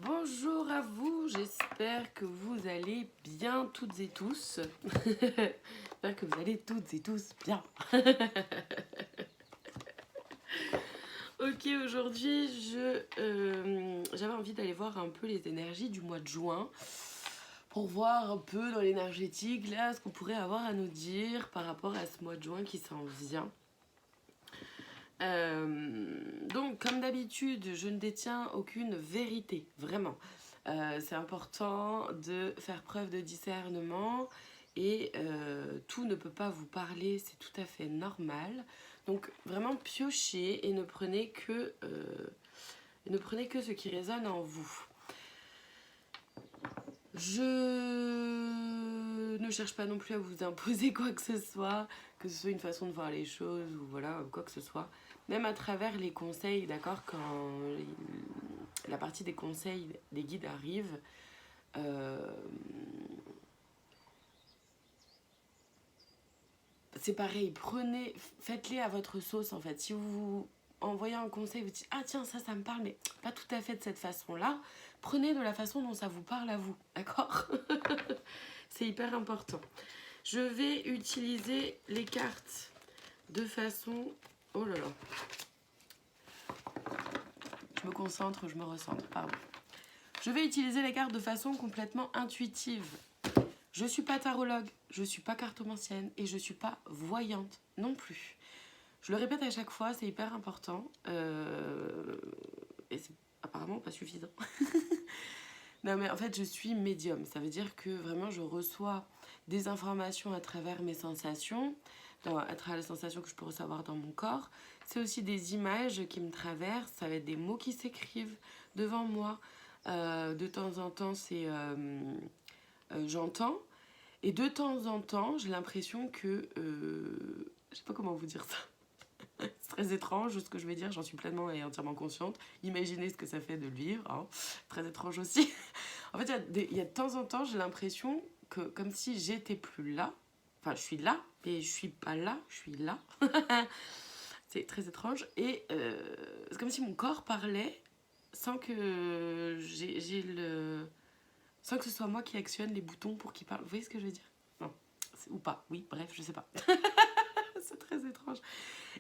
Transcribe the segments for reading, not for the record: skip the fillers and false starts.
Bonjour à vous, j'espère que vous allez bien toutes et tous. J'espère que vous allez toutes et tous bien. Ok, aujourd'hui j'avais envie d'aller voir un peu les énergies du mois de juin pour voir un peu dans l'énergétique là ce qu'on pourrait avoir à nous dire par rapport à ce mois de juin qui s'en vient. Donc, comme d'habitude, je ne détiens aucune vérité, vraiment. C'est important de faire preuve de discernement et tout ne peut pas vous parler, c'est tout à fait normal. Donc, vraiment piochez et ne prenez que ce qui résonne en vous. Je ne cherche pas non plus à vous imposer quoi que ce soit une façon de voir les choses ou voilà, quoi que ce soit. Même à travers les conseils, d'accord, quand la partie des conseils des guides arrive, c'est pareil, faites-les à votre sauce en fait. Si vous envoyez un conseil, vous dites ah tiens ça me parle, mais pas tout à fait de cette façon-là, prenez de la façon dont ça vous parle à vous, d'accord. C'est hyper important. Je vais utiliser les cartes de façon... Oh là là. Je me concentre, je me recentre, pardon. Je vais utiliser les cartes de façon complètement intuitive. Je ne suis pas tarologue, je ne suis pas cartomancienne et je ne suis pas voyante non plus. Je le répète à chaque fois, c'est hyper important. Et c'est apparemment pas suffisant. Non mais en fait je suis médium, ça veut dire que vraiment je reçois des informations à travers mes sensations, à travers les sensations que je peux recevoir dans mon corps. C'est aussi des images qui me traversent, ça va être des mots qui s'écrivent devant moi. De temps en temps c'est j'entends et de temps en temps j'ai l'impression que je sais pas comment vous dire ça. C'est très étrange ce que je vais dire, j'en suis pleinement et entièrement consciente. Imaginez ce que ça fait de le vivre, hein. Très étrange aussi. En fait, il y a de temps en temps, j'ai l'impression que comme si j'étais plus là. Enfin, je suis là, mais je suis pas là, je suis là. C'est très étrange. Et c'est comme si mon corps parlait sans que sans que ce soit moi qui actionne les boutons pour qu'il parle. Vous voyez ce que je veux dire? Non. Ou pas. Oui, bref, je sais pas. C'est très étrange.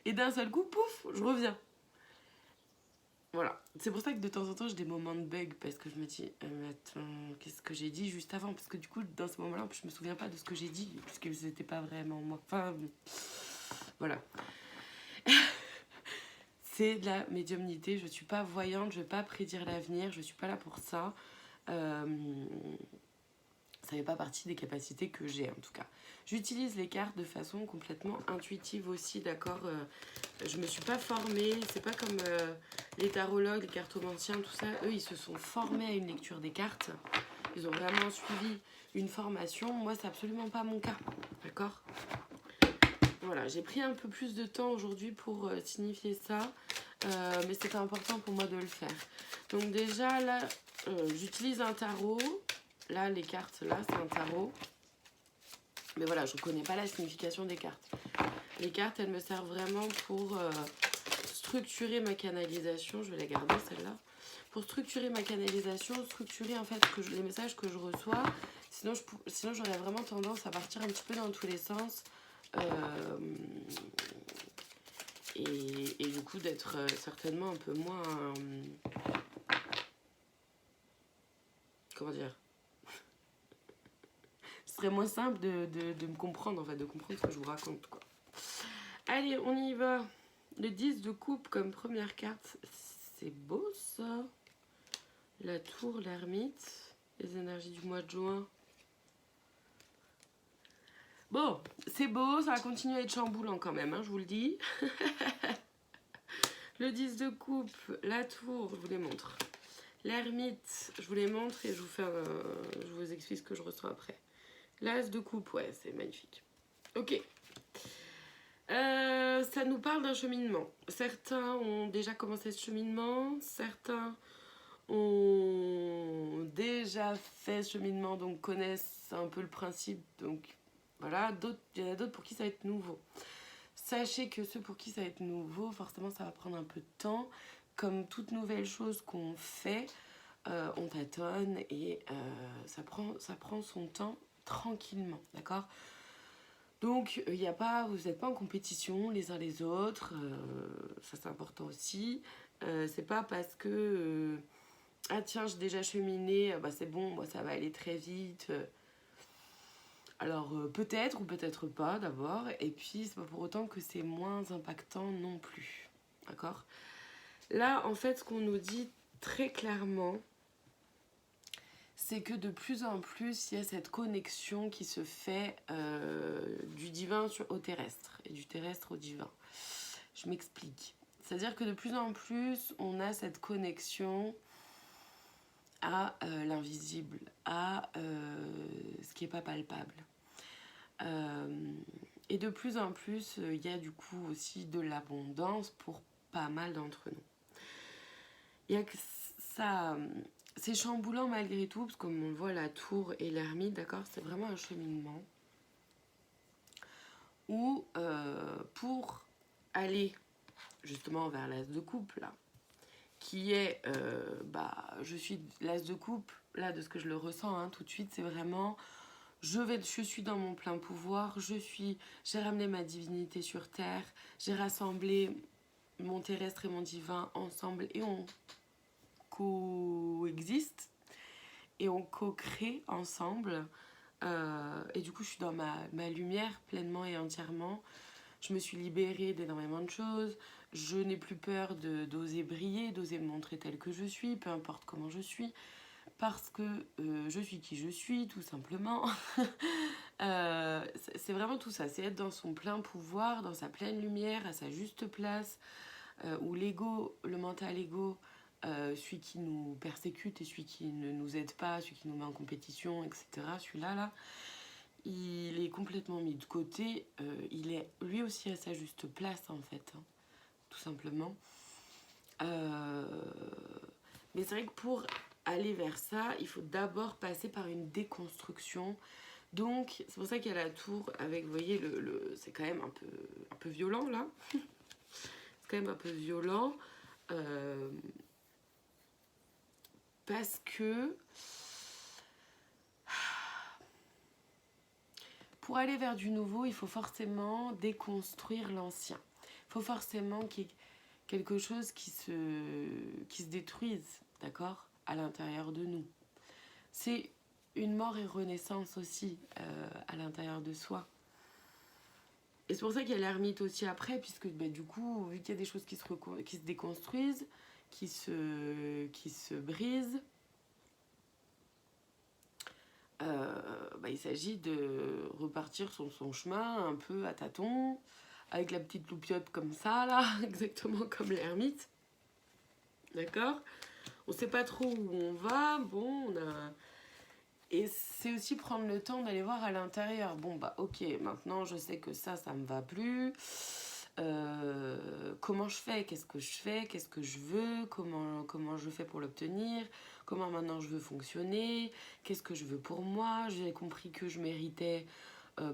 Et d'un seul coup, pouf, je reviens. Voilà. C'est pour ça que de temps en temps, j'ai des moments de bug parce que je me dis, mais attends, qu'est-ce que j'ai dit juste avant? Parce que du coup, dans ce moment-là, je me souviens pas de ce que j'ai dit puisque c'était pas vraiment moi. Enfin, voilà. C'est de la médiumnité. Je suis pas voyante, je vais pas prédire l'avenir, je suis pas là pour ça. Ça fait pas partie des capacités que j'ai en tout cas. J'utilise les cartes de façon complètement intuitive aussi, d'accord. Je me suis pas formée, c'est pas comme les tarologues, les cartomanciens, tout ça. Eux, ils se sont formés à une lecture des cartes. Ils ont vraiment suivi une formation. Moi, c'est absolument pas mon cas, d'accord. Voilà, j'ai pris un peu plus de temps aujourd'hui pour signifier ça, mais c'était important pour moi de le faire. Donc déjà, là, j'utilise un tarot. Là, les cartes, là, c'est un tarot. Mais voilà, je ne connais pas la signification des cartes. Les cartes, elles me servent vraiment pour structurer ma canalisation. Je vais la garder, celle-là. Pour structurer ma canalisation, structurer en fait les messages que je reçois. Sinon j'aurais vraiment tendance à partir un petit peu dans tous les sens. Et du coup, d'être certainement un peu moins... comment dire? Ce serait moins simple de me comprendre, en fait, de comprendre ce que je vous raconte, quoi. Allez, on y va. Le 10 de coupe comme première carte. C'est beau, ça. La tour, l'ermite. Les énergies du mois de juin. Bon, c'est beau, ça va continuer à être chamboulant quand même, hein, je vous le dis. Le 10 de coupe, la tour, je vous les montre. L'ermite, je vous les montre et je vous explique ce que je reçois après. L'as de coupe, ouais, c'est magnifique. Ok. Ça nous parle d'un cheminement. Certains ont déjà commencé ce cheminement, certains ont déjà fait ce cheminement, donc connaissent un peu le principe. Donc voilà, il y en a d'autres pour qui ça va être nouveau. Sachez que ceux pour qui ça va être nouveau, forcément ça va prendre un peu de temps. Comme toute nouvelle chose qu'on fait, on tâtonne et ça prend son temps tranquillement, d'accord? Donc, il y a pas, vous n'êtes pas en compétition les uns les autres, ça c'est important aussi. C'est pas parce que, ah tiens, j'ai déjà cheminé, bah c'est bon, moi ça va aller très vite. Alors, peut-être ou peut-être pas d'abord, et puis c'est pas pour autant que c'est moins impactant non plus, d'accord? Là, en fait, ce qu'on nous dit très clairement, c'est que de plus en plus, il y a cette connexion qui se fait du divin au terrestre et du terrestre au divin. Je m'explique. C'est-à-dire que de plus en plus, on a cette connexion à l'invisible, à ce qui n'est pas palpable. Et de plus en plus, il y a du coup aussi de l'abondance pour pas mal d'entre nous. Il y a que ça... C'est chamboulant malgré tout, parce que comme on le voit, la tour et l'ermite, d'accord, c'est vraiment un cheminement où pour aller justement vers l'as de coupe, là, qui est, je suis l'as de coupe, là, de ce que je le ressens, hein, tout de suite, c'est vraiment, je suis dans mon plein pouvoir, j'ai ramené ma divinité sur terre, j'ai rassemblé mon terrestre et mon divin ensemble et on coexiste. Et on co-crée ensemble. Et du coup, je suis dans ma lumière pleinement et entièrement. Je me suis libérée d'énormément de choses. Je n'ai plus peur d'oser briller, d'oser me montrer telle que je suis, peu importe comment je suis. Parce que je suis qui je suis, tout simplement. C'est vraiment tout ça. C'est être dans son plein pouvoir, dans sa pleine lumière, à sa juste place. Où l'ego, le mental ego, celui qui nous persécute et celui qui ne nous aide pas, celui qui nous met en compétition, etc. Celui-là, là, il est complètement mis de côté. Il est lui aussi à sa juste place, en fait, hein, tout simplement. Mais c'est vrai que pour aller vers ça, il faut d'abord passer par une déconstruction. Donc, c'est pour ça qu'il y a la tour avec, vous voyez, c'est quand même un peu violent, là. C'est quand même un peu violent. Parce que pour aller vers du nouveau, il faut forcément déconstruire l'ancien. Il faut forcément qu'il y ait quelque chose qui se détruise, d'accord, à l'intérieur de nous. C'est une mort et renaissance aussi à l'intérieur de soi. Et c'est pour ça qu'il y a l'ermite aussi après, puisque du coup, vu qu'il y a des choses qui se déconstruisent, qui se brisent, il s'agit de repartir sur son chemin un peu à tâtons, avec la petite loupiote comme ça, là, exactement comme l'ermite. D'accord? On sait pas trop où on va, bon, Et c'est aussi prendre le temps d'aller voir à l'intérieur. Bon, ok, maintenant je sais que ça me va plus. Comment je fais? Qu'est-ce que je fais? Qu'est-ce que je veux? Comment je fais pour l'obtenir? Comment maintenant je veux fonctionner? Qu'est-ce que je veux pour moi? J'ai compris que je méritais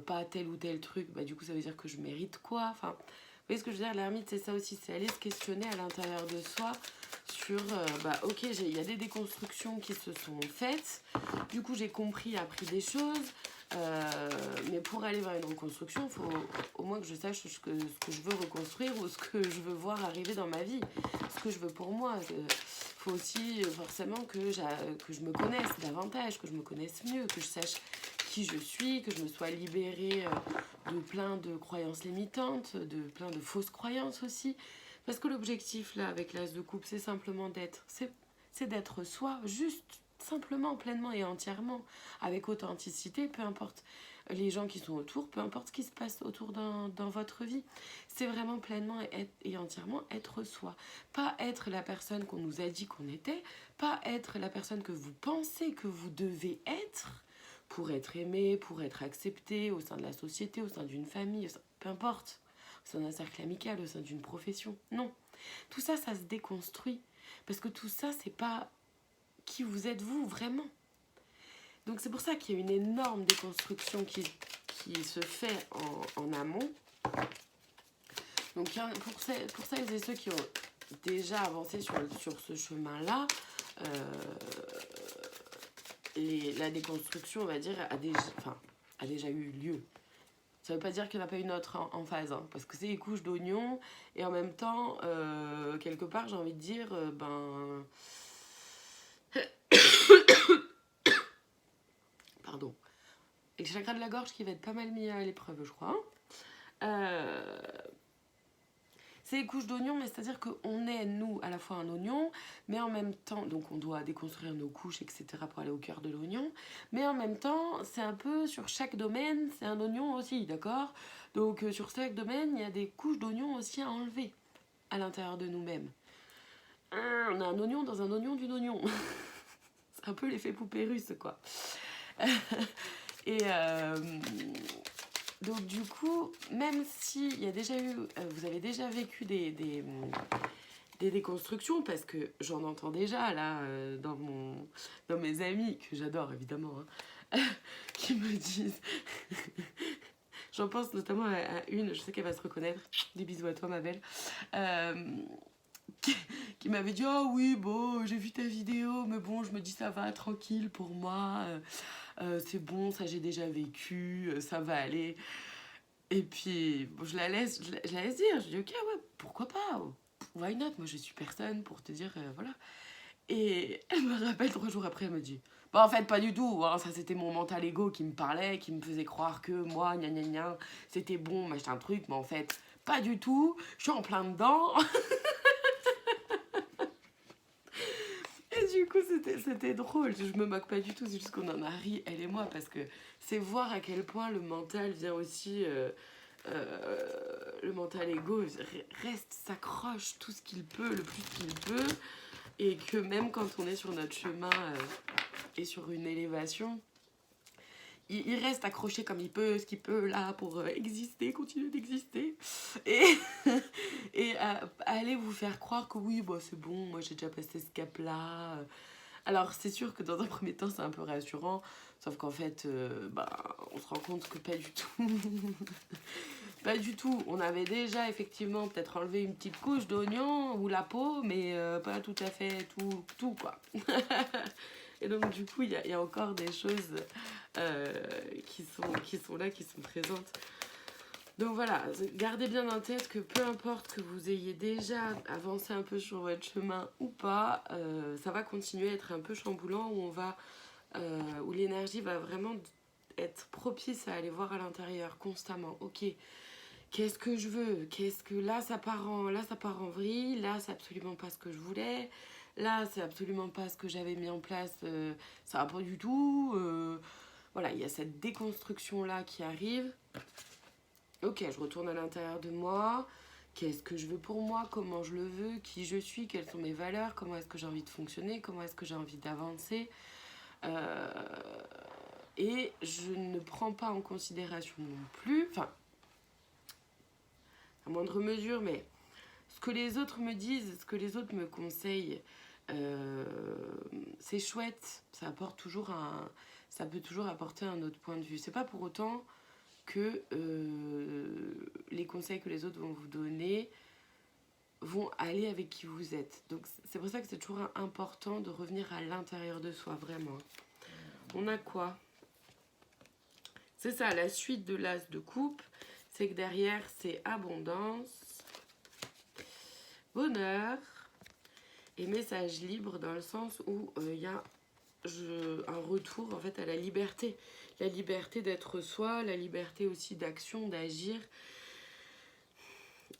pas tel ou tel truc. Du coup, ça veut dire que je mérite quoi? Enfin, vous voyez ce que je veux dire? L'ermite, c'est ça aussi. C'est aller se questionner à l'intérieur de soi sur, ok, il y a des déconstructions qui se sont faites. Du coup, j'ai compris, appris des choses. Mais pour aller vers une reconstruction, il faut au moins que je sache ce que je veux reconstruire ou ce que je veux voir arriver dans ma vie, ce que je veux pour moi. Il faut aussi forcément que je me connaisse davantage, que je me connaisse mieux, que je sache qui je suis, que je me sois libérée de plein de croyances limitantes, de plein de fausses croyances aussi. Parce que l'objectif là avec l'as de coupe, c'est simplement c'est d'être soi, juste simplement, pleinement et entièrement, avec authenticité, peu importe les gens qui sont autour, peu importe ce qui se passe autour dans votre vie. C'est vraiment pleinement et entièrement être soi. Pas être la personne qu'on nous a dit qu'on était, pas être la personne que vous pensez que vous devez être pour être aimé, pour être accepté au sein de la société, au sein d'une famille, peu importe, au sein d'un cercle amical, au sein d'une profession. Non. Tout ça, ça se déconstruit. Parce que tout ça, c'est pas qui vous êtes vous vraiment. Donc c'est pour ça qu'il y a une énorme déconstruction qui se fait en amont. Donc pour celles et ceux qui ont déjà avancé sur ce chemin-là, la déconstruction, on va dire, a déjà eu lieu. Ça veut pas dire qu'il n'y en a pas une autre en phase, hein, parce que c'est les couches d'oignons, et en même temps, quelque part, j'ai envie de dire, pardon. Et le chakra de la gorge qui va être pas mal mis à l'épreuve, je crois. C'est les couches d'oignons, mais c'est-à-dire qu'on est, nous, à la fois un oignon, mais en même temps, donc on doit déconstruire nos couches, etc. pour aller au cœur de l'oignon, mais en même temps, c'est un peu sur chaque domaine, c'est un oignon aussi, d'accord? Donc sur chaque domaine, il y a des couches d'oignons aussi à enlever à l'intérieur de nous-mêmes. On a un oignon dans un oignon d'une oignon. C'est un peu l'effet poupée russe, quoi. Et donc du coup, même si il y a déjà eu, vous avez déjà vécu des déconstructions, parce que j'en entends déjà là dans mes amis, que j'adore évidemment, hein, qui me disent... J'en pense notamment à une, je sais qu'elle va se reconnaître, des bisous à toi ma belle, qui m'avait dit « Oh oui, bon, j'ai vu ta vidéo, mais bon, je me dis ça va, tranquille pour moi, c'est bon, ça j'ai déjà vécu, ça va aller. » Et puis, bon, je la laisse dire, je dis « Ok, ouais, pourquoi pas, why not, moi je suis personne pour te dire, voilà. » Et elle me rappelle 3 jours après, elle me dit « Bah en fait, pas du tout, hein, ça c'était mon mental ego qui me parlait, qui me faisait croire que moi, gna gna gna, c'était bon, machin truc, mais en fait, pas du tout, je suis en plein dedans. » Et du coup, c'était drôle. Je me moque pas du tout, c'est juste qu'on en a ri, elle et moi, parce que c'est voir à quel point le mental vient aussi... le mental ego reste, s'accroche tout ce qu'il peut, le plus qu'il peut, et que même quand on est sur notre chemin et sur une élévation, il reste accroché comme il peut, ce qu'il peut là pour exister, continuer d'exister, et, et aller vous faire croire que oui, bah, c'est bon, moi j'ai déjà passé ce cap-là. Alors c'est sûr que dans un premier temps c'est un peu rassurant, sauf qu'en fait, on se rend compte que pas du tout. Pas du tout. On avait déjà effectivement peut-être enlevé une petite couche d'oignon ou la peau, mais pas tout à fait tout quoi. Et donc du coup, il y a encore des choses qui sont là, qui sont présentes. Donc voilà, gardez bien en tête que peu importe que vous ayez déjà avancé un peu sur votre chemin ou pas, ça va continuer à être un peu chamboulant, où l'énergie va vraiment être propice à aller voir à l'intérieur constamment. Ok, qu'est-ce que je veux? Qu'est-ce que là ça part en vrille, là c'est absolument pas ce que je voulais, là c'est absolument pas ce que j'avais mis en place, ça va pas du tout. Voilà, il y a cette déconstruction là qui arrive. Ok, je retourne à l'intérieur de moi. Qu'est-ce que je veux pour moi? Comment je le veux? Qui je suis? Quelles sont mes valeurs? Comment est-ce que j'ai envie de fonctionner? Comment est-ce que j'ai envie d'avancer? Et je ne prends pas en considération non plus, enfin, à moindre mesure, mais ce que les autres me disent, ce que les autres me conseillent, c'est chouette. Ça peut toujours apporter un autre point de vue. C'est pas pour autant que les conseils que les autres vont vous donner vont aller avec qui vous êtes. Donc c'est pour ça que c'est toujours important de revenir à l'intérieur de soi, vraiment. On a quoi? C'est ça, la suite de l'as de coupe, c'est que derrière, c'est abondance, bonheur et message libre, dans le sens où il y a un retour en fait à la liberté. La liberté d'être soi, la liberté aussi d'action, d'agir.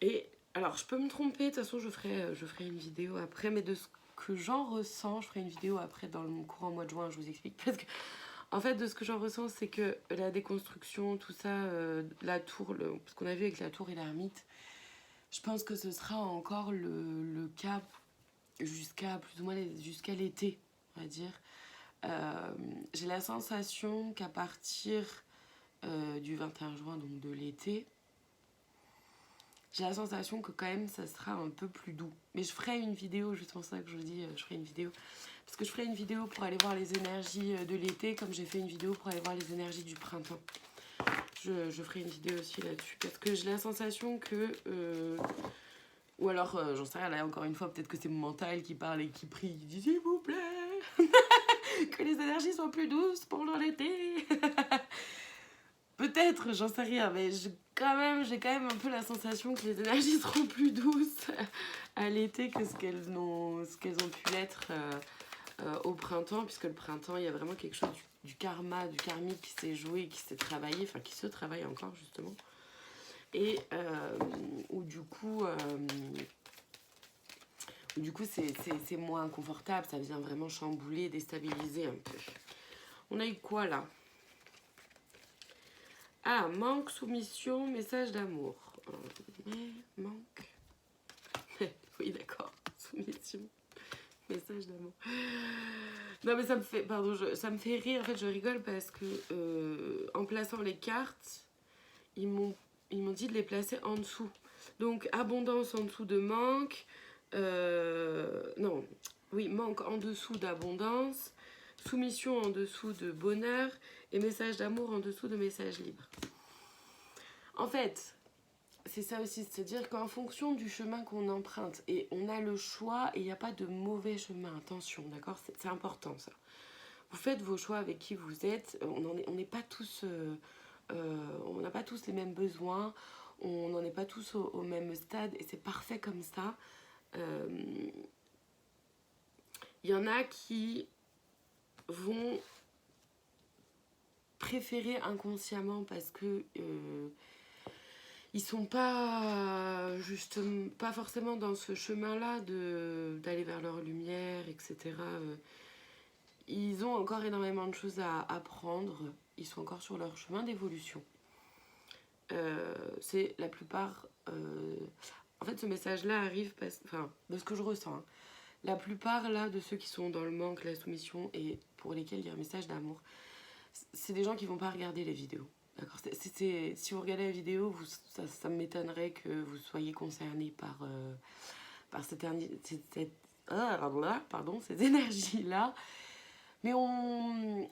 Et alors, je peux me tromper, de toute façon, je ferai une vidéo après, mais de ce que j'en ressens, je ferai une vidéo après dans le courant mois de juin, je vous explique. Parce que, en fait, de ce que j'en ressens, c'est que la déconstruction, tout ça, la tour, ce qu'on a vu avec la tour et l'ermite, je pense que ce sera encore le cas jusqu'à plus ou moins jusqu'à l'été, on va dire. J'ai la sensation qu'à partir du 21 juin, donc de l'été, j'ai la sensation que quand même ça sera un peu plus doux. Mais je ferai une vidéo, juste pour ça que je vous dis, je ferai une vidéo. Parce que je ferai une vidéo pour aller voir les énergies de l'été, comme j'ai fait une vidéo pour aller voir les énergies du printemps. Je ferai une vidéo aussi là-dessus. Parce que j'ai la sensation que... ou alors, j'en sais rien, là encore une fois, peut-être que c'est mon mental qui parle et qui prie, qui dit s'il vous plaît. Que les énergies soient plus douces pendant l'été. Peut-être, j'en sais rien, mais j'ai quand même un peu la sensation que les énergies seront plus douces à l'été que ce qu'elles ont pu l'être au printemps, puisque le printemps, il y a vraiment quelque chose du karma, du karmique qui s'est joué, qui s'est travaillé, enfin qui se travaille encore justement. Et où du coup c'est moins inconfortable, ça vient vraiment chambouler, déstabiliser un peu. On a eu quoi là? Ah, manque, soumission, message d'amour. Manque. Oui, d'accord. Soumission, message d'amour. Non, mais ça me fait, pardon, ça me fait rire. En fait, je rigole parce que en plaçant les cartes, ils m'ont dit de les placer en dessous. Donc, abondance en dessous de manque. Non, oui, manque en dessous d'abondance. Soumission en dessous de bonheur. Et message d'amour en dessous de message libre. En fait, c'est ça aussi, c'est-à-dire qu'en fonction du chemin qu'on emprunte, et on a le choix, et il n'y a pas de mauvais chemin, attention, d'accord, c'est important ça. Vous faites vos choix avec qui vous êtes, on n'est pas tous, on n'a pas tous les mêmes besoins, on n'en est pas tous au même stade, et c'est parfait comme ça. Il y en a qui vont préférer inconsciemment parce que ils sont pas justement pas forcément dans ce chemin-là d'aller vers leur lumière, etc. Ils ont encore énormément de choses à apprendre. Ils sont encore sur leur chemin d'évolution. C'est la plupart. En fait, ce message-là arrive enfin, de ce que je ressens. Hein. La plupart là de ceux qui sont dans le manque, la soumission et pour lesquels il y a un message d'amour, c'est des gens qui vont pas regarder les vidéos. D'accord. Si vous regardez la vidéo, ça m'étonnerait que vous soyez concerné par cette énergie-là. Mais on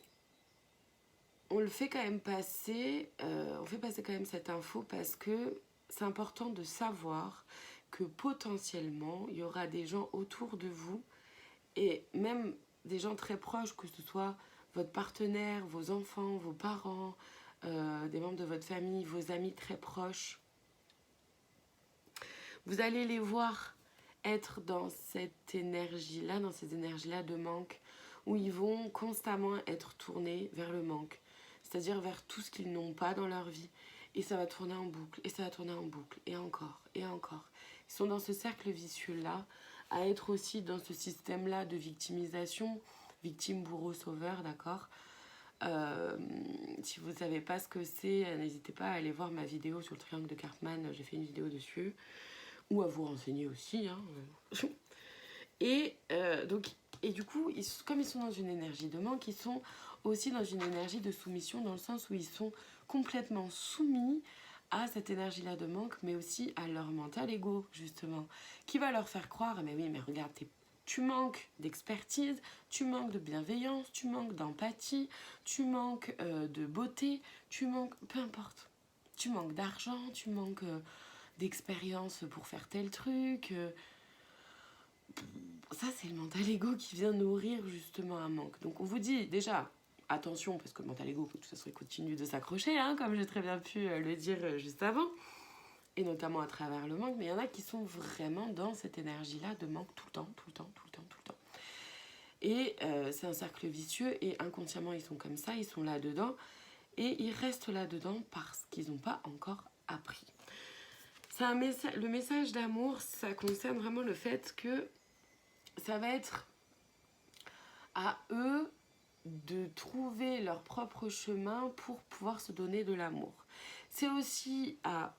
le fait quand même passer, on fait passer quand même cette info parce que c'est important de savoir que potentiellement, il y aura des gens autour de vous et même des gens très proches, que ce soit votre partenaire, vos enfants, vos parents, des membres de votre famille, vos amis très proches. Vous allez les voir être dans cette énergie-là, dans ces énergies-là de manque, où ils vont constamment être tournés vers le manque, c'est-à-dire vers tout ce qu'ils n'ont pas dans leur vie. Et ça va tourner en boucle, et ça va tourner en boucle, et encore, et encore. Ils sont dans ce cercle vicieux-là, à être aussi dans ce système-là de victimisation, victime, bourreau, sauveur, d'accord. Si vous ne savez pas ce que c'est, n'hésitez pas à aller voir ma vidéo sur le triangle de Karpman, j'ai fait une vidéo dessus, ou à vous renseigner aussi. Hein. Et du coup, comme ils sont dans une énergie de manque, ils sont aussi dans une énergie de soumission, dans le sens où ils sont complètement soumis à cette énergie-là de manque, mais aussi à leur mental ego, justement, qui va leur faire croire, mais oui, mais regarde, tu manques d'expertise, tu manques de bienveillance, tu manques d'empathie, tu manques de beauté, tu manques, peu importe, tu manques d'argent, tu manques d'expérience pour faire tel truc. Ça, c'est le mental ego qui vient nourrir justement un manque. Donc on vous dit déjà, attention, parce que le mental ego, de toute façon, il continue de s'accrocher, hein, comme j'ai très bien pu le dire juste avant, et notamment à travers le manque, mais il y en a qui sont vraiment dans cette énergie-là de manque tout le temps, tout le temps, tout le temps, tout le temps. Et c'est un cercle vicieux, et inconsciemment, ils sont comme ça, ils sont là-dedans, et ils restent là-dedans parce qu'ils n'ont pas encore appris. Le message d'amour, ça concerne vraiment le fait que ça va être à eux de trouver leur propre chemin pour pouvoir se donner de l'amour. C'est aussi à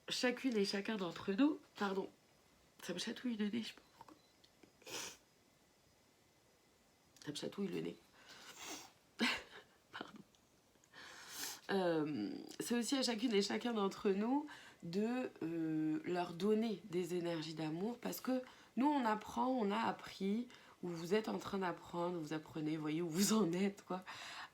chacune et chacun d'entre nous, pardon, ça me chatouille le nez, je sais pas pourquoi. Ça me chatouille le nez. Pardon. C'est aussi à chacune et chacun d'entre nous de leur donner des énergies d'amour parce que nous on apprend, on a appris, ou vous êtes en train d'apprendre, vous apprenez, vous voyez où vous en êtes, quoi,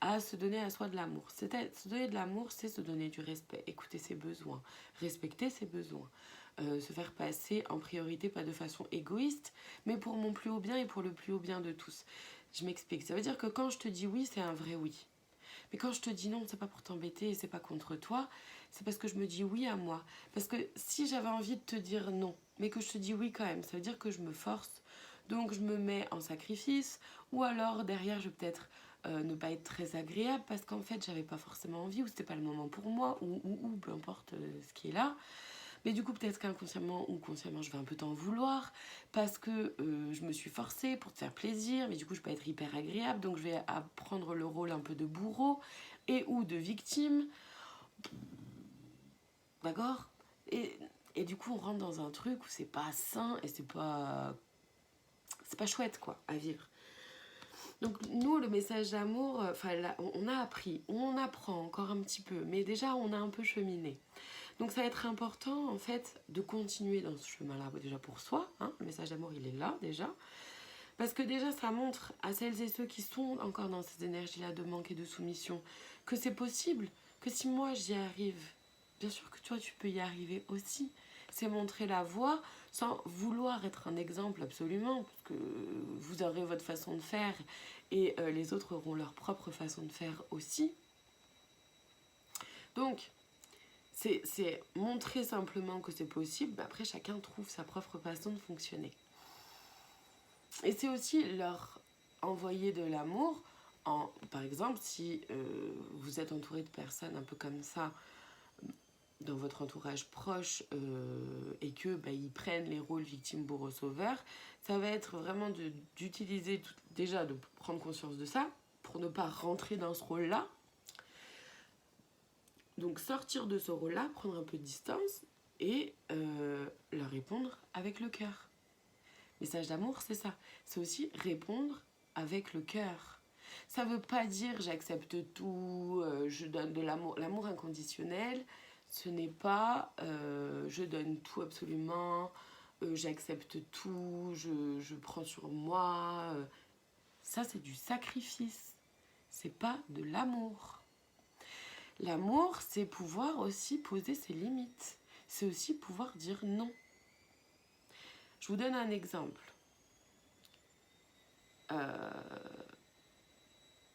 à se donner à soi de l'amour. Se donner de l'amour, c'est se donner du respect, écouter ses besoins, respecter ses besoins, se faire passer en priorité, pas de façon égoïste, mais pour mon plus haut bien et pour le plus haut bien de tous. Je m'explique. Ça veut dire que quand je te dis oui, c'est un vrai oui. Mais quand je te dis non, c'est pas pour t'embêter et c'est pas contre toi, c'est parce que je me dis oui à moi. Parce que si j'avais envie de te dire non, mais que je te dis oui quand même, ça veut dire que je me force. Donc je me mets en sacrifice. Ou alors derrière, je vais peut-être ne pas être très agréable parce qu'en fait, j'avais pas forcément envie ou c'était pas le moment pour moi ou peu importe ce qui est là. Mais du coup, peut-être qu'inconsciemment ou consciemment, je vais un peu t'en vouloir parce que je me suis forcée pour te faire plaisir, mais du coup, je vais pas être hyper agréable, donc je vais prendre le rôle un peu de bourreau et ou de victime. D'accord et du coup, on rentre dans un truc où c'est pas sain et c'est pas chouette, quoi, à vivre. Donc nous, le message d'amour, on a appris, on apprend encore un petit peu, mais déjà, on a un peu cheminé. Donc ça va être important en fait de continuer dans ce chemin-là, déjà pour soi, hein, le message d'amour il est là déjà, parce que déjà ça montre à celles et ceux qui sont encore dans ces énergies-là de manque et de soumission que c'est possible, que si moi j'y arrive, bien sûr que toi tu peux y arriver aussi. C'est montrer la voie sans vouloir être un exemple absolument, parce que vous aurez votre façon de faire et les autres auront leur propre façon de faire aussi. Donc, c'est montrer simplement que c'est possible, mais après chacun trouve sa propre façon de fonctionner. Et c'est aussi leur envoyer de l'amour, par exemple, si vous êtes entouré de personnes un peu comme ça, dans votre entourage proche, et que ils prennent les rôles victime, bourreau, sauveur, ça va être vraiment d'utiliser, déjà de prendre conscience de ça, pour ne pas rentrer dans ce rôle-là. Donc sortir de ce rôle-là, prendre un peu de distance et leur répondre avec le cœur. Message d'amour, c'est ça. C'est aussi répondre avec le cœur. Ça veut pas dire j'accepte tout, je donne de l'amour. L'amour inconditionnel, ce n'est pas je donne tout absolument, j'accepte tout, je prends sur moi. Ça, c'est du sacrifice. C'est pas de l'amour. L'amour, c'est pouvoir aussi poser ses limites. C'est aussi pouvoir dire non. Je vous donne un exemple.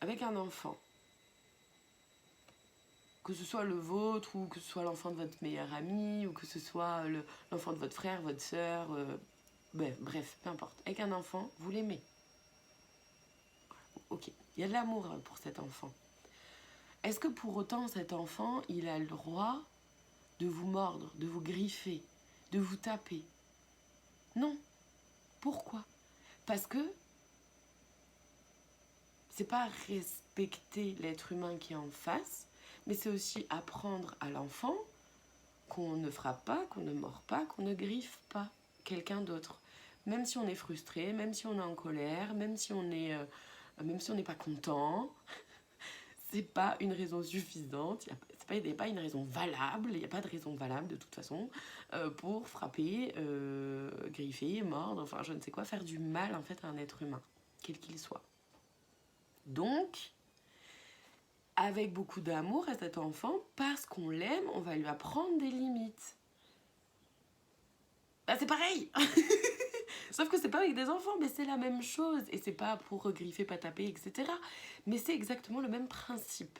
Avec un enfant, que ce soit le vôtre ou que ce soit l'enfant de votre meilleur ami ou que ce soit l'enfant de votre frère, votre soeur, bref, peu importe. Avec un enfant, vous l'aimez. Ok, il y a de l'amour pour cet enfant. Est-ce que pour autant cet enfant, il a le droit de vous mordre, de vous griffer, de vous taper? Non. Pourquoi? Parce que c'est pas respecter l'être humain qui est en face, mais c'est aussi apprendre à l'enfant qu'on ne frappe pas, qu'on ne mord pas, qu'on ne griffe pas quelqu'un d'autre. Même si on est frustré, même si on est en colère, même si on n'est pas content, c'est pas une raison suffisante, il n'y a pas une raison valable, il n'y a pas de raison valable de toute façon pour frapper, griffer, mordre, enfin je ne sais quoi, faire du mal en fait à un être humain, quel qu'il soit. Donc, avec beaucoup d'amour à cet enfant, parce qu'on l'aime, on va lui apprendre des limites. C'est pareil. Sauf que c'est pas avec des enfants, mais c'est la même chose. Et c'est pas pour griffer, pas taper, etc. Mais c'est exactement le même principe.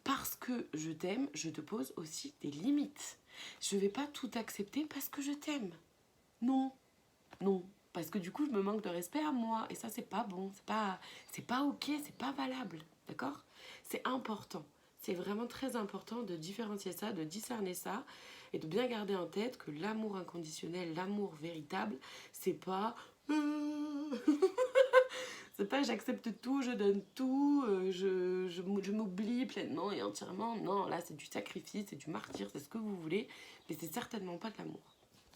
Parce que je t'aime, je te pose aussi des limites. Je vais pas tout accepter parce que je t'aime. Non. Non. Parce que du coup, je me manque de respect à moi. Et ça, c'est pas bon. C'est pas ok, c'est pas valable. D'accord? C'est important. C'est vraiment très important de différencier ça, de discerner ça et de bien garder en tête que l'amour inconditionnel, l'amour véritable, c'est pas c'est pas j'accepte tout, je donne tout, je m'oublie pleinement et entièrement. Non, là c'est du sacrifice, c'est du martyr, c'est ce que vous voulez, mais c'est certainement pas de l'amour.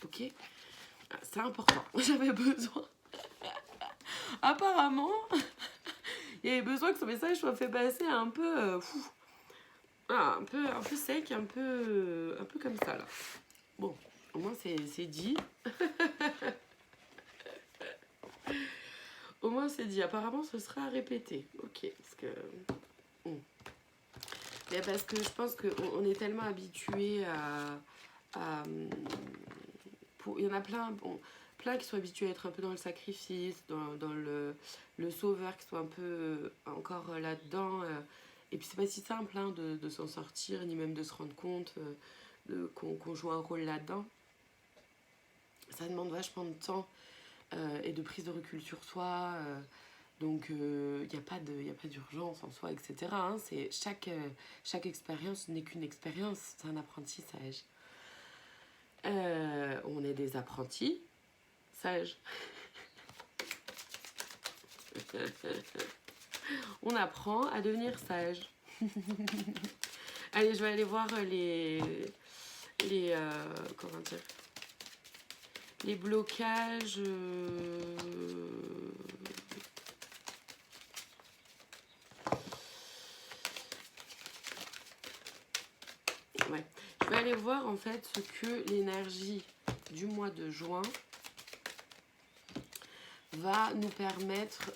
Ok? C'est important. J'avais besoin. Apparemment, il y avait besoin que ce message soit fait passer un peu. Un peu sec, un peu comme ça là. Bon, au moins c'est dit. Au moins c'est dit. Apparemment ce sera répété. Ok, parce que... Mais parce que je pense qu'on est tellement habitué à il y en a plein plein qui sont habitués à être un peu dans le sacrifice, dans le sauveur, qui sont un peu encore là-dedans. Et puis c'est pas si simple hein, de s'en sortir, ni même de se rendre compte qu'on joue un rôle là-dedans. Ça demande vachement de temps et de prise de recul sur soi. Donc il n'y a pas d'urgence en soi, etc. Hein. Chaque expérience n'est qu'une expérience, c'est un apprentissage. On est des apprentis sages. On apprend à devenir sage. Allez, je vais aller voir comment dire, les blocages. Ouais. Je vais aller voir en fait ce que l'énergie du mois de juin va nous permettre,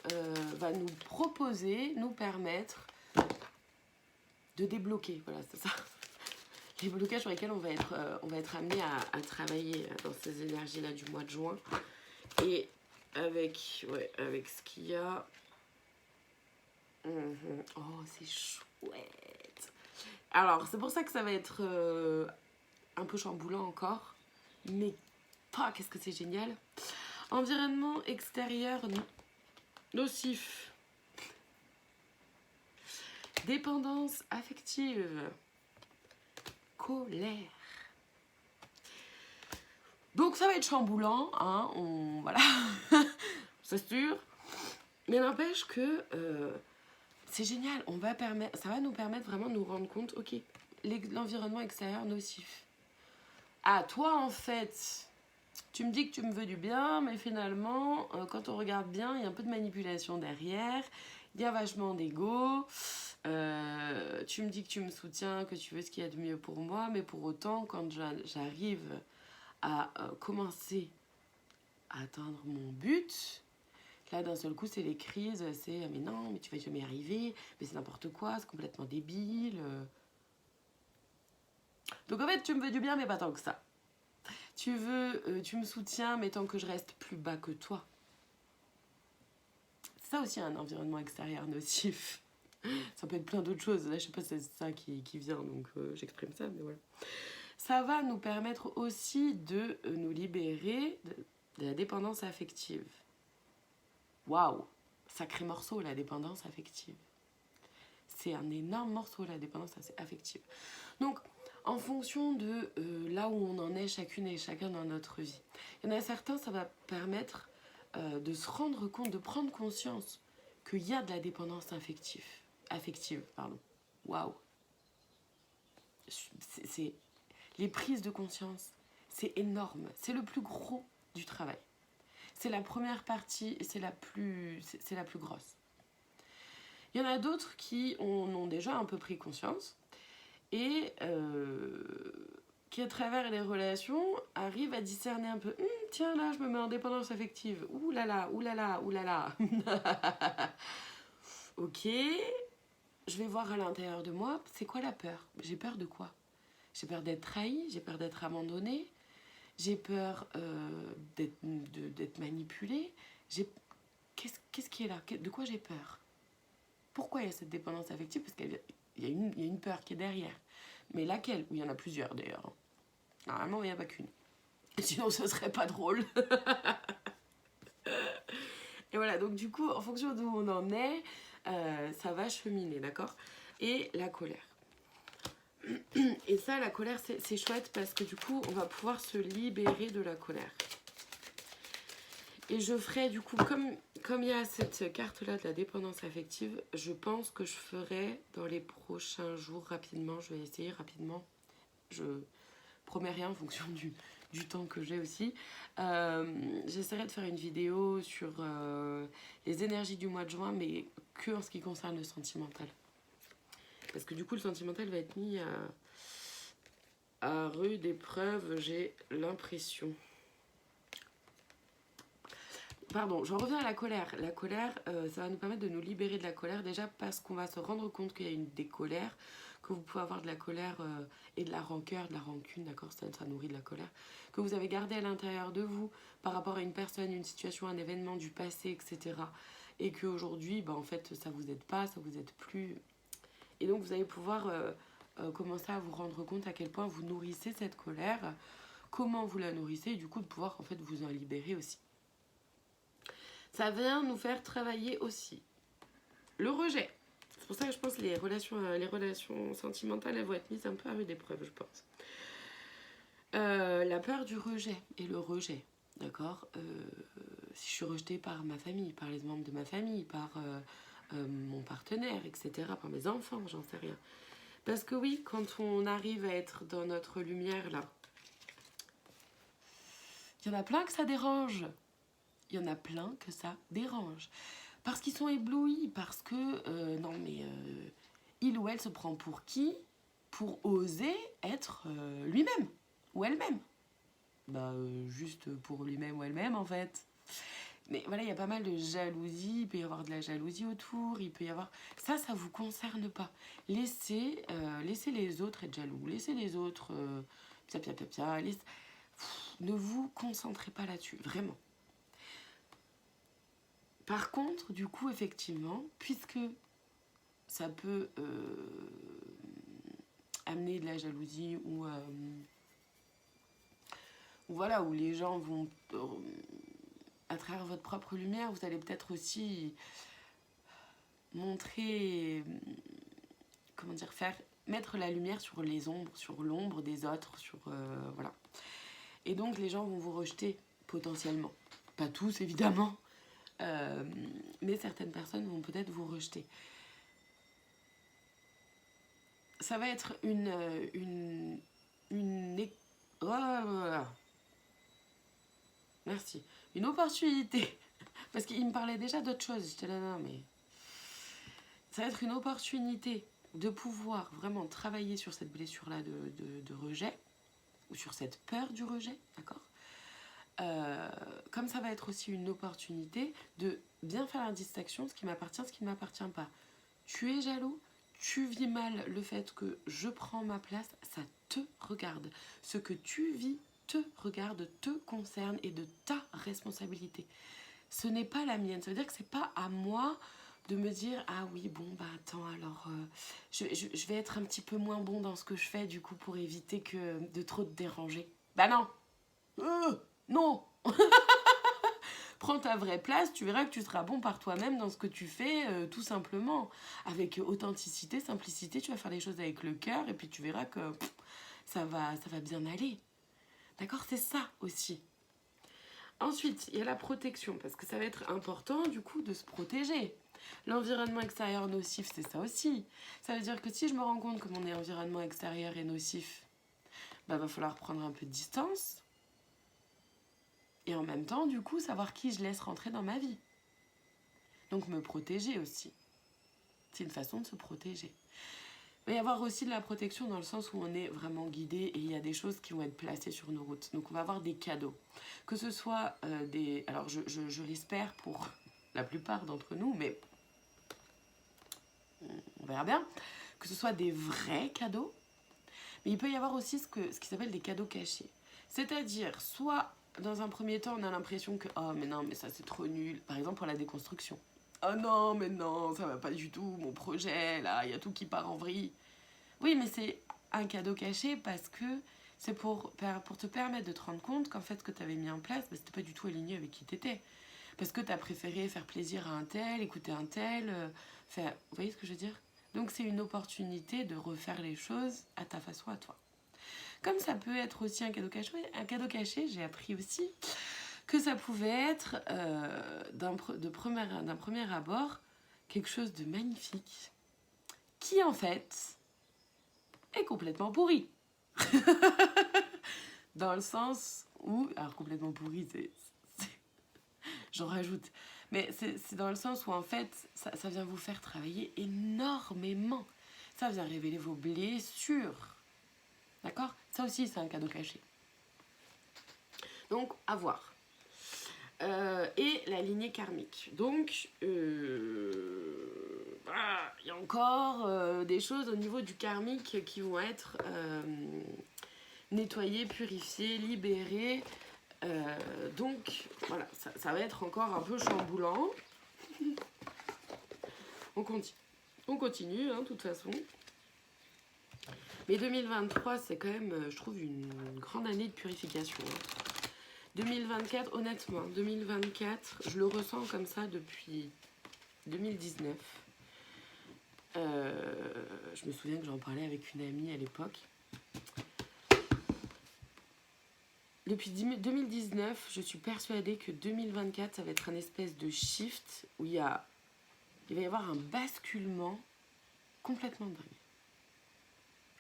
va nous proposer, nous permettre de débloquer. Voilà, c'est ça. Les blocages sur lesquels on va être amené à travailler dans ces énergies-là du mois de juin. Et avec ce qu'il y a. Oh, c'est chouette. Alors, c'est pour ça que ça va être un peu chamboulant encore. Mais, qu'est-ce que c'est génial. Environnement extérieur nocif. Dépendance affective. Colère. Donc ça va être chamboulant, hein, voilà, c'est sûr. Mais n'empêche que c'est génial, ça va nous permettre vraiment de nous rendre compte, ok, l'environnement extérieur nocif. Ah, toi en fait, tu me dis que tu me veux du bien, mais finalement, quand on regarde bien, il y a un peu de manipulation derrière, il y a vachement d'ego. Tu me dis que tu me soutiens, que tu veux ce qu'il y a de mieux pour moi, mais pour autant, quand j'arrive à commencer à atteindre mon but, là d'un seul coup c'est les crises, c'est mais non, mais tu vas jamais y arriver, mais c'est n'importe quoi, c'est complètement débile. Donc en fait tu me veux du bien mais pas tant que ça. Tu me soutiens mais tant que je reste plus bas que toi. C'est ça aussi un environnement extérieur nocif. Ça peut être plein d'autres choses. Là, je sais pas si c'est ça qui vient, donc j'exprime ça, mais voilà. Ça va nous permettre aussi de nous libérer de la dépendance affective. Waouh! Sacré morceau, la dépendance affective. C'est un énorme morceau, la dépendance affective. Donc, en fonction de là où on en est chacune et chacun dans notre vie, il y en a certains, ça va permettre de se rendre compte, de prendre conscience qu'il y a de la dépendance affective. Waouh. C'est les prises de conscience, c'est énorme. C'est le plus gros du travail. C'est la première partie et c'est la plus grosse. Il y en a d'autres qui en ont déjà un peu pris conscience et qui, à travers les relations, arrivent à discerner un peu tiens, là, je me mets en dépendance affective. Ouh là là, ouh là là, ouh là là. Ok. Je vais voir à l'intérieur de moi, c'est quoi la peur? J'ai peur de quoi? J'ai peur d'être trahie, j'ai peur d'être abandonnée, j'ai peur d'être manipulée. Qu'est-ce qui est là? De quoi j'ai peur? Pourquoi il y a cette dépendance affective? Parce qu'il y a une peur qui est derrière. Mais laquelle? Ou il y en a plusieurs d'ailleurs. Normalement, il n'y en a pas qu'une. Sinon, ce serait pas drôle. Et voilà, donc du coup, en fonction d'où on en est, ça va cheminer, d'accord? Et la colère. Et ça, la colère, c'est chouette parce que du coup, on va pouvoir se libérer de la colère. Et je ferai du coup, comme il y a cette carte-là de la dépendance affective, je pense que je ferai dans les prochains jours rapidement, je vais essayer rapidement. Je promets rien en fonction du temps que j'ai aussi. J'essaierai de faire une vidéo sur les énergies du mois de juin, mais que en ce qui concerne le sentimental. Parce que du coup, le sentimental va être mis à rude épreuve, j'ai l'impression. Pardon, j'en reviens à la colère. La colère, ça va nous permettre de nous libérer de la colère déjà parce qu'on va se rendre compte qu'il y a des colères, que vous pouvez avoir de la colère et de la rancœur, de la rancune, d'accord, ça nourrit de la colère, que vous avez gardé à l'intérieur de vous par rapport à une personne, une situation, un événement du passé, etc. Et qu'aujourd'hui, en fait, ça vous aide pas, ça vous aide plus. Et donc vous allez pouvoir commencer à vous rendre compte à quel point vous nourrissez cette colère, comment vous la nourrissez, et du coup de pouvoir en fait vous en libérer aussi. Ça vient nous faire travailler aussi le rejet. C'est pour ça que je pense que les relations sentimentales, elles vont être mises un peu à rude épreuve, je pense. La peur du rejet et le rejet, d'accord, si je suis rejetée par ma famille, par les membres de ma famille, par mon partenaire, etc., par mes enfants, j'en sais rien. Parce que oui, quand on arrive à être dans notre lumière, là, il y en a plein que ça dérange. Il y en a plein que ça dérange. Parce qu'ils sont éblouis, parce que, non mais, il ou elle se prend pour qui? Pour oser être lui-même, ou elle-même. Juste pour lui-même ou elle-même, en fait. Mais voilà, il y a pas mal de jalousie, il peut y avoir de la jalousie autour, il peut y avoir... Ça vous concerne pas. Laissez les autres être jaloux, laissez les autres... Ne vous concentrez pas là-dessus, vraiment. Par contre, du coup, effectivement, puisque ça peut amener de la jalousie ou voilà, où les gens vont, à travers votre propre lumière, vous allez peut-être aussi montrer, comment dire, mettre la lumière sur les ombres, sur l'ombre des autres, sur voilà. Et donc les gens vont vous rejeter potentiellement. Pas tous évidemment, mais certaines personnes vont peut-être vous rejeter. Ça va être merci. Une opportunité. Parce qu'il me parlait déjà d'autre chose. J'étais là, non, mais... Ça va être une opportunité de pouvoir vraiment travailler sur cette blessure-là de rejet, ou sur cette peur du rejet, d'accord, comme ça va être aussi une opportunité de bien faire la distinction, ce qui m'appartient, ce qui ne m'appartient pas. Tu es jaloux, tu vis mal le fait que je prends ma place, ça te regarde. Ce que tu vis te regarde, te concerne et de ta responsabilité. Ce n'est pas la mienne. Ça veut dire que c'est pas à moi de me dire ah oui bon attends alors je vais être un petit peu moins bon dans ce que je fais du coup pour éviter de trop te déranger. Non. Non. Prends ta vraie place, tu verras que tu seras bon par toi-même dans ce que tu fais, tout simplement. Avec authenticité, simplicité, tu vas faire les choses avec le cœur et puis tu verras que ça va bien aller. D'accord, c'est ça aussi. Ensuite, il y a la protection, parce que ça va être important du coup de se protéger. L'environnement extérieur nocif, c'est ça aussi. Ça veut dire que si je me rends compte que mon environnement extérieur est nocif, va falloir prendre un peu de distance. Et en même temps, du coup, savoir qui je laisse rentrer dans ma vie. Donc me protéger aussi. C'est une façon de se protéger. Il va y avoir aussi de la protection dans le sens où on est vraiment guidé et il y a des choses qui vont être placées sur nos routes. Donc on va avoir des cadeaux. Que ce soit des... Alors je l'espère pour la plupart d'entre nous, mais on verra bien. Que ce soit des vrais cadeaux, mais il peut y avoir aussi ce qui s'appelle des cadeaux cachés. C'est-à-dire, soit dans un premier temps, on a l'impression que oh mais non, mais ça c'est trop nul. Par exemple pour la déconstruction. Oh non, mais non, ça va pas du tout, mon projet, là, il y a tout qui part en vrille. Oui, mais c'est un cadeau caché parce que c'est pour te permettre de te rendre compte qu'en fait, ce que tu avais mis en place, c'était pas du tout aligné avec qui t'étais. Parce que tu as préféré faire plaisir à un tel, écouter un tel, faire... Vous voyez ce que je veux dire? Donc c'est une opportunité de refaire les choses à ta façon, à toi. Comme ça peut être aussi un cadeau caché, j'ai appris aussi que ça pouvait être d'un premier abord quelque chose de magnifique qui en fait est complètement pourri. Dans le sens où, alors complètement pourri, j'en rajoute, mais c'est dans le sens où en fait ça vient vous faire travailler énormément, ça vient révéler vos blessures, d'accord? Ça aussi c'est un cadeau caché. Donc à voir. et la lignée karmique. Donc, il y a encore des choses au niveau du karmique qui vont être nettoyées, purifiées, libérées. Donc, voilà, ça va être encore un peu chamboulant. On continue, hein, de toute façon. Mais 2023, c'est quand même, je trouve, une grande année de purification. Hein. 2024, honnêtement, 2024, je le ressens comme ça depuis 2019. Je me souviens que j'en parlais avec une amie à l'époque. Depuis 2019, je suis persuadée que 2024, ça va être un espèce de shift où il va y avoir un basculement complètement dingue.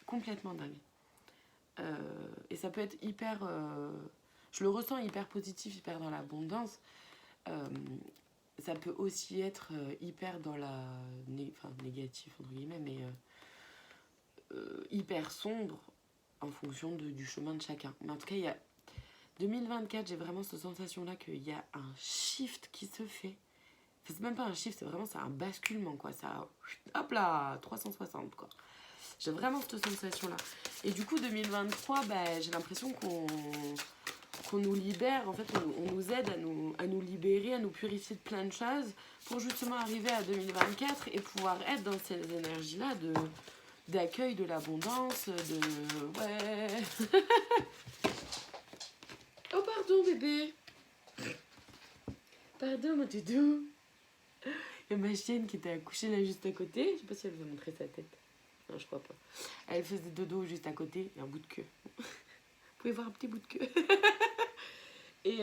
Complètement dingue. Et ça peut être hyper... je le ressens hyper positif, hyper dans l'abondance. Ça peut aussi être hyper dans la... Enfin, négatif, entre guillemets, mais hyper sombre en fonction du chemin de chacun. Mais en tout cas, il y a... 2024, j'ai vraiment cette sensation-là qu'il y a un shift qui se fait. Enfin, c'est même pas un shift, c'est un basculement, quoi. Ça, hop là, 360, quoi. J'ai vraiment cette sensation-là. Et du coup, 2023, j'ai l'impression qu'on nous libère. En fait, on nous aide à nous libérer, à nous purifier de plein de choses pour justement arriver à 2024 et pouvoir être dans ces énergies-là d'accueil de l'abondance, de... Ouais. Oh, pardon, bébé. Pardon, mon doudou. Il y a ma chienne qui était accouchée là juste à côté. Je sais pas si elle vous a montré sa tête. Non, je crois pas. Elle faisait dodo juste à côté. Il y a un bout de queue. Vous pouvez voir un petit bout de queue. Et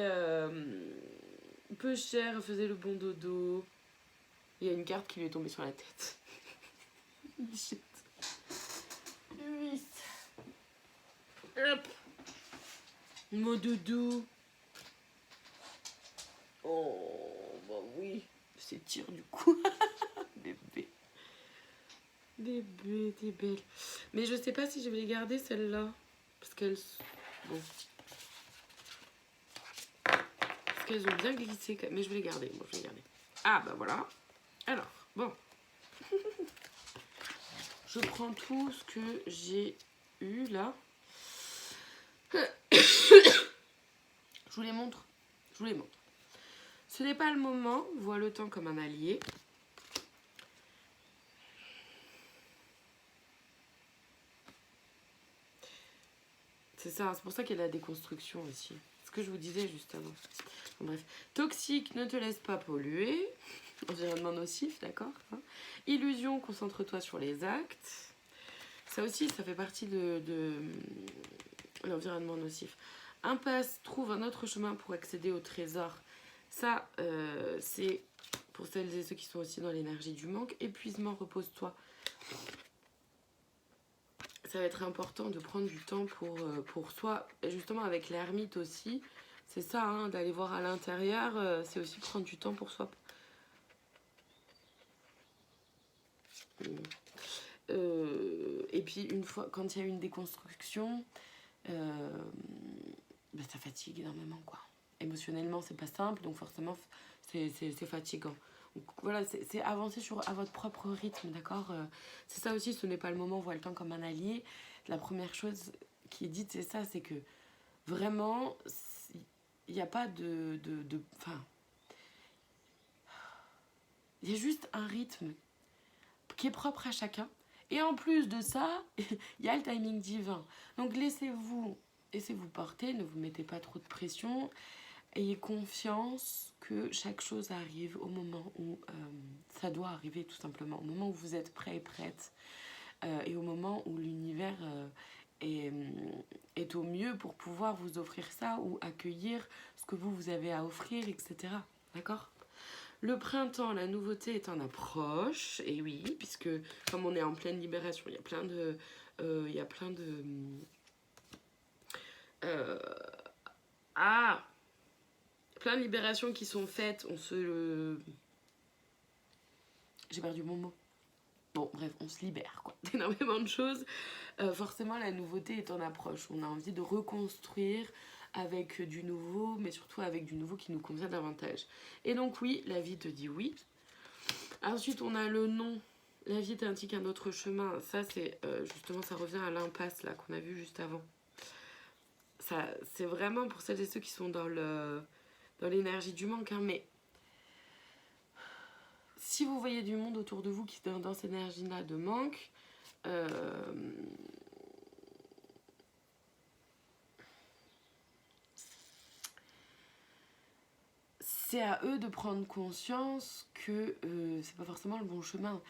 peu cher, elle faisait le bon dodo. Il y a une carte qui lui est tombée sur la tête. Shit. 8. Hop. Mon doudou. Oh, bah oui. C'est tir du coup. Bébé. Bébé, t'es belle. Mais je sais pas si je vais les garder celles-là. Parce qu'elles... Bon. Parce qu'elles ont bien glissé. Mais je vais les garder. Bon, je vais les garder. Ah, bah voilà. Alors, bon. Je prends tout ce que j'ai eu là. Je vous les montre. Je vous les montre. Ce n'est pas le moment. Vois le temps comme un allié. C'est ça, c'est pour ça qu'il y a la déconstruction aussi. Ce que je vous disais juste avant. Bon, bref. Toxique, ne te laisse pas polluer. Environnement nocif, d'accord, hein. Illusion, concentre-toi sur les actes. Ça aussi, ça fait partie de l'environnement nocif. Impasse, trouve un autre chemin pour accéder au trésor. Ça, c'est pour celles et ceux qui sont aussi dans l'énergie du manque. Épuisement, repose-toi. Ça va être important de prendre du temps pour soi. Et justement, avec l'ermite aussi, c'est ça, hein, d'aller voir à l'intérieur, c'est aussi prendre du temps pour soi. Et puis, une fois, quand il y a une déconstruction, ça fatigue énormément, quoi. Émotionnellement, c'est pas simple, donc forcément, c'est fatigant. Donc voilà, c'est avancer à votre propre rythme, d'accord. C'est ça aussi, ce n'est pas le moment, vois le temps comme un allié. La première chose qui est dite, c'est ça, c'est que vraiment, il n'y a pas enfin, il y a juste un rythme qui est propre à chacun. Et en plus de ça, il y a le timing divin. Donc laissez-vous porter, ne vous mettez pas trop de pression. Ayez confiance que chaque chose arrive au moment où ça doit arriver, tout simplement. Au moment où vous êtes prêt et prête. Et au moment où l'univers est au mieux pour pouvoir vous offrir ça ou accueillir ce que vous avez à offrir, etc. D'accord ? Le printemps, la nouveauté est en approche. Et oui, puisque comme on est en pleine libération, il y a plein de... plein de libérations qui sont faites. J'ai perdu mon mot. Bon, bref, on se libère, quoi, d'énormément de choses. Forcément, la nouveauté est en approche. On a envie de reconstruire avec du nouveau, mais surtout avec du nouveau qui nous convient davantage. Et donc oui, la vie te dit oui. Ensuite, on a le non. La vie t'indique un autre chemin. Ça, c'est justement, ça revient à l'impasse là qu'on a vu juste avant. Ça, c'est vraiment pour celles et ceux qui sont dans l'énergie du manque. Hein, mais si vous voyez du monde autour de vous qui est dans cette énergie-là de manque, c'est à eux de prendre conscience que c'est pas forcément le bon chemin.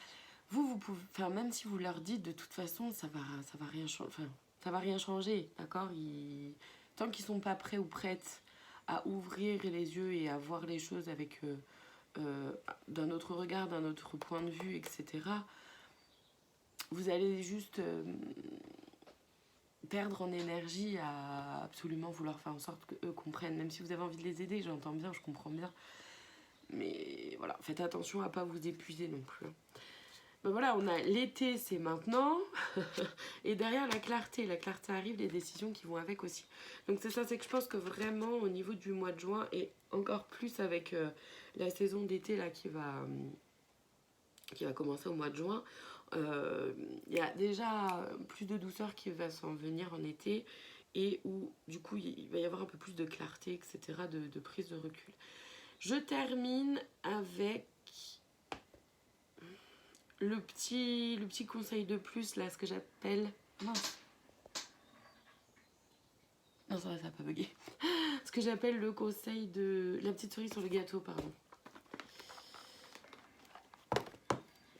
Vous pouvez, enfin, même si vous leur dites de toute façon, ça va rien changer. Enfin, ça va rien changer, d'accord. Tant qu'ils sont pas prêts ou prêtes à ouvrir les yeux et à voir les choses avec d'un autre regard, d'un autre point de vue, etc. Vous allez juste perdre en énergie à absolument vouloir faire en sorte qu'eux comprennent. Même si vous avez envie de les aider, j'entends bien, je comprends bien. Mais voilà, faites attention à pas vous épuiser non plus. Ben voilà, on a l'été, c'est maintenant. Et derrière, la clarté. La clarté arrive, les décisions qui vont avec aussi. Donc c'est ça, c'est que je pense que vraiment, au niveau du mois de juin, et encore plus avec la saison d'été là qui va commencer au mois de juin, il y a déjà plus de douceur qui va s'en venir en été. Et où, du coup, il va y avoir un peu plus de clarté, etc., de prise de recul. Je termine avec le petit conseil de plus, là, ce que j'appelle... Mince. Non, ça va, ça va pas bugger. Ce que j'appelle le conseil de... La petite cerise sur le gâteau, pardon.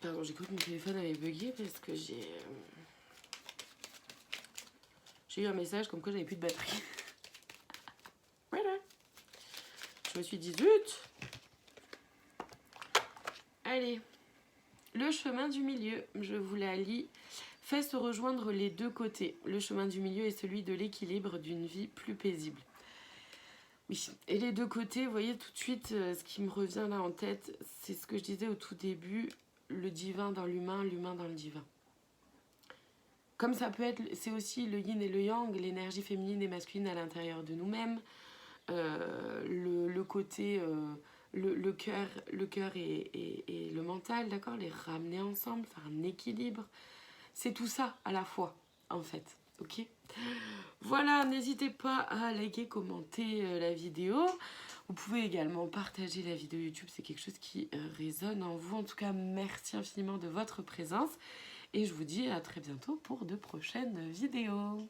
Pardon, j'ai cru que mon téléphone avait bugué parce que j'ai eu un message comme quoi j'avais plus de batterie. Voilà. Je me suis dit, zut. Allez. Le chemin du milieu, je vous la lis, fait se rejoindre les deux côtés. Le chemin du milieu est celui de l'équilibre d'une vie plus paisible. Oui, et les deux côtés, vous voyez tout de suite, ce qui me revient là en tête, c'est ce que je disais au tout début, le divin dans l'humain, l'humain dans le divin. Comme ça peut être, c'est aussi le yin et le yang, l'énergie féminine et masculine à l'intérieur de nous-mêmes, le côté... le cœur et le mental, d'accord, les ramener ensemble, faire un équilibre. C'est tout ça à la fois, en fait. Ok ? Voilà, n'hésitez pas à liker, commenter la vidéo. Vous pouvez également partager la vidéo YouTube, c'est quelque chose qui résonne en vous. En tout cas, merci infiniment de votre présence. Et je vous dis à très bientôt pour de prochaines vidéos.